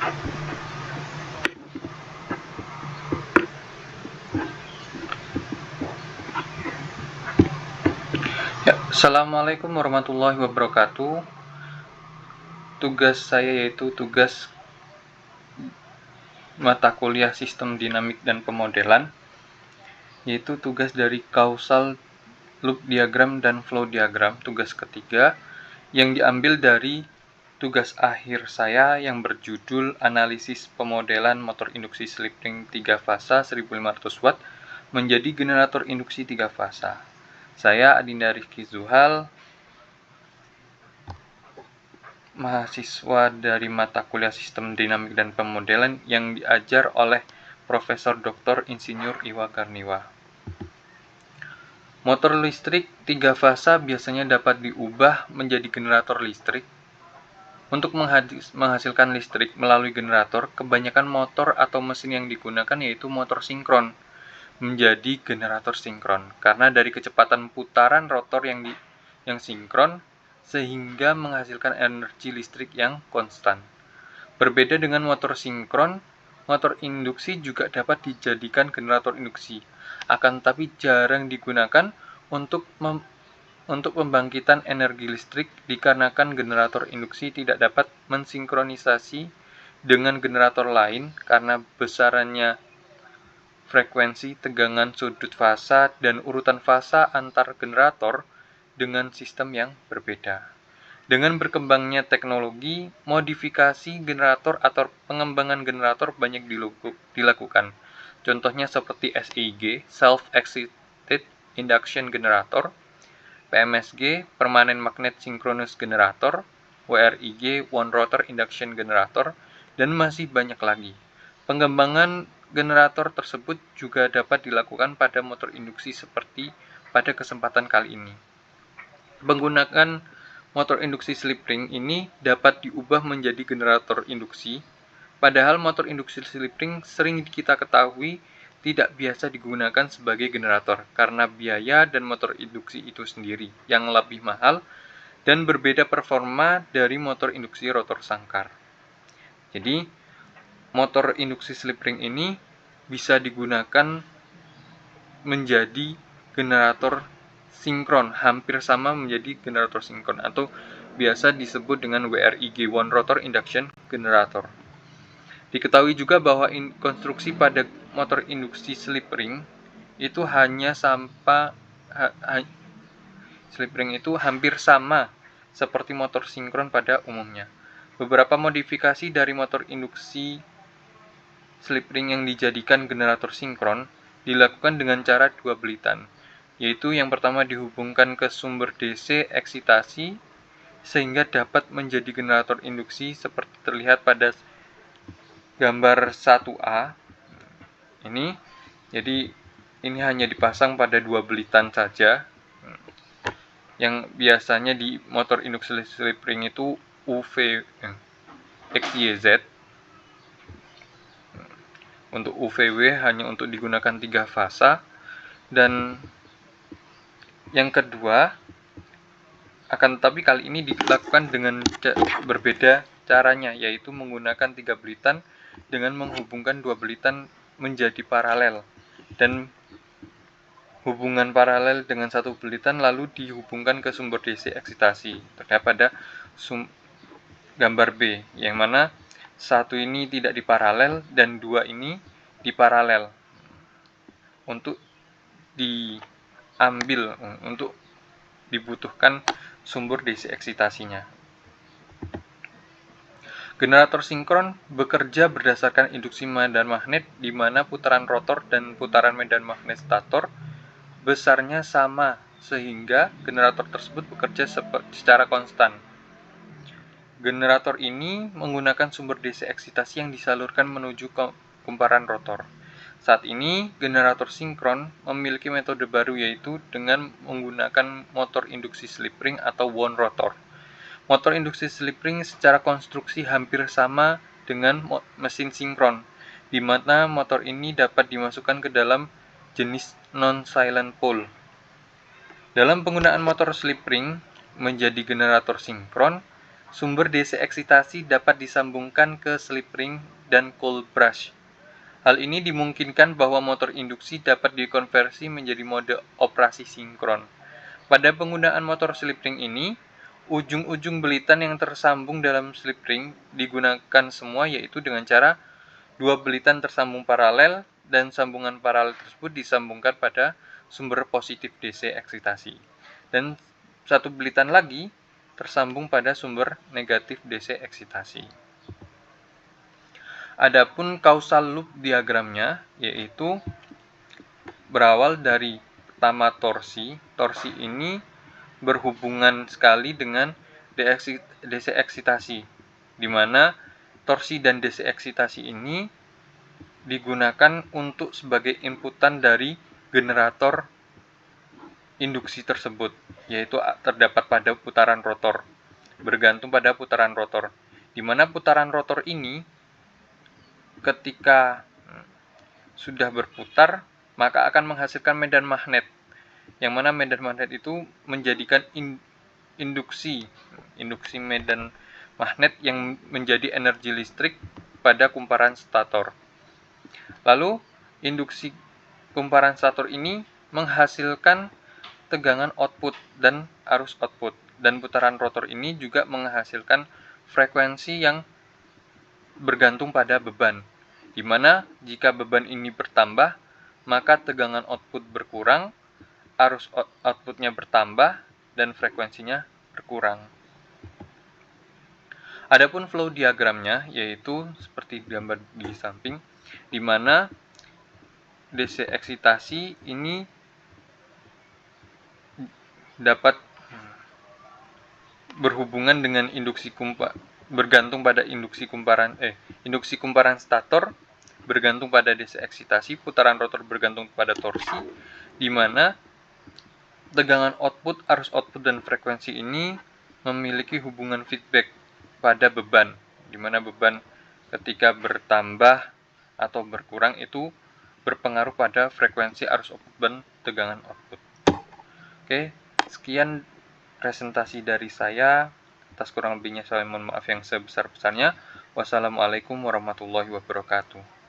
Ya, Assalamualaikum warahmatullahi wabarakatuh. Tugas saya yaitu tugas mata kuliah Sistem Dinamik dan Pemodelan, yaitu tugas dari Causal Loop Diagram dan Flow Diagram, tugas ketiga, yang diambil dari tugas akhir saya yang berjudul Analisis Pemodelan Motor Induksi Slip Ring 3 Fasa 1500 Watt menjadi generator induksi 3 fasa. Saya Adinda Rifki Zuhal, mahasiswa dari mata kuliah Sistem Dinamik dan Pemodelan yang diajar oleh Profesor Dr. Insinyur Iwa Garniwa. Motor listrik 3 fasa biasanya dapat diubah menjadi generator listrik. Untuk menghasilkan listrik melalui generator, kebanyakan motor atau mesin yang digunakan yaitu motor sinkron menjadi generator sinkron karena dari kecepatan putaran rotor yang sinkron sehingga menghasilkan energi listrik yang konstan. Berbeda dengan motor sinkron, motor induksi juga dapat dijadikan generator induksi, akan tetapi jarang digunakan untuk pembangkitan energi listrik dikarenakan generator induksi tidak dapat mensinkronisasi dengan generator lain karena besarannya frekuensi, tegangan sudut fasa, dan urutan fasa antar generator dengan sistem yang berbeda. Dengan berkembangnya teknologi, modifikasi generator atau pengembangan generator banyak dilakukan. Contohnya seperti SEG, Self-Excited Induction Generator, PMSG, Permanent Magnet Synchronous Generator, WRIG, One Rotor Induction Generator, dan masih banyak lagi. Pengembangan generator tersebut juga dapat dilakukan pada motor induksi seperti pada kesempatan kali ini. Menggunakan motor induksi slip ring ini dapat diubah menjadi generator induksi, padahal motor induksi slip ring sering kita ketahui tidak biasa digunakan sebagai generator karena biaya dan motor induksi itu sendiri yang lebih mahal dan berbeda performa dari motor induksi rotor sangkar. Jadi, motor induksi slip ring ini bisa digunakan menjadi generator sinkron, hampir sama menjadi generator sinkron atau biasa disebut dengan WRIG, One Rotor Induction Generator. Diketahui juga bahwa konstruksi pada motor induksi slip ring itu hampir sama seperti motor sinkron pada umumnya. Beberapa modifikasi dari motor induksi slip ring yang dijadikan generator sinkron dilakukan dengan cara dua belitan, yaitu yang pertama dihubungkan ke sumber DC eksitasi sehingga dapat menjadi generator induksi seperti terlihat pada gambar 1A ini. Jadi ini hanya dipasang pada dua belitan saja. Yang biasanya di motor induksi slip ring itu UV XYZ. Untuk UVW hanya untuk digunakan 3 fasa. Dan yang kedua, akan tetapi kali ini dilakukan dengan berbeda caranya, yaitu menggunakan 3 belitan dengan menghubungkan 2 belitan menjadi paralel, dan hubungan paralel dengan 1 belitan lalu dihubungkan ke sumber DC eksitasi. Terdapat pada gambar B, yang mana 1 ini tidak diparalel dan 2 ini diparalel untuk dibutuhkan sumber DC eksitasinya. Generator sinkron bekerja berdasarkan induksi medan magnet di mana putaran rotor dan putaran medan magnet stator besarnya sama sehingga generator tersebut bekerja secara konstan. Generator ini menggunakan sumber DC eksitasi yang disalurkan menuju kumparan rotor. Saat ini, generator sinkron memiliki metode baru yaitu dengan menggunakan motor induksi slip ring atau one rotor. Motor induksi slip ring secara konstruksi hampir sama dengan mesin sinkron, di mana motor ini dapat dimasukkan ke dalam jenis non-silent pole. Dalam penggunaan motor slip ring menjadi generator sinkron, sumber DC eksitasi dapat disambungkan ke slip ring dan cold brush. Hal ini dimungkinkan bahwa motor induksi dapat dikonversi menjadi mode operasi sinkron. Pada penggunaan motor slip ring ini, ujung-ujung belitan yang tersambung dalam slip ring digunakan semua, yaitu dengan cara dua belitan tersambung paralel dan sambungan paralel tersebut disambungkan pada sumber positif DC eksitasi. Dan satu belitan lagi tersambung pada sumber negatif DC eksitasi. Adapun causal loop diagramnya yaitu berawal dari pertama torsi. Torsi ini berhubungan sekali dengan DC eksitasi, di mana torsi dan DC eksitasi ini digunakan untuk sebagai inputan dari generator induksi tersebut, yaitu terdapat pada putaran rotor, bergantung pada putaran rotor, di mana putaran rotor ini ketika sudah berputar maka akan menghasilkan medan magnet, yang mana medan magnet itu menjadikan induksi medan magnet yang menjadi energi listrik pada kumparan stator. Lalu induksi kumparan stator ini menghasilkan tegangan output dan arus output, dan putaran rotor ini juga menghasilkan frekuensi yang bergantung pada beban, di mana jika beban ini bertambah maka tegangan output berkurang, arus outputnya bertambah, dan frekuensinya berkurang. Adapun flow diagramnya yaitu seperti gambar di samping, di mana DC eksitasi ini dapat berhubungan dengan bergantung pada induksi kumparan stator bergantung pada DC eksitasi, putaran rotor bergantung pada torsi, di mana tegangan output, arus output, dan frekuensi ini memiliki hubungan feedback pada beban, di mana beban ketika bertambah atau berkurang itu berpengaruh pada frekuensi arus output dan tegangan output. Oke, sekian presentasi dari saya. Atas kurang lebihnya saya mohon maaf yang sebesar-besarnya. Wassalamualaikum warahmatullahi wabarakatuh.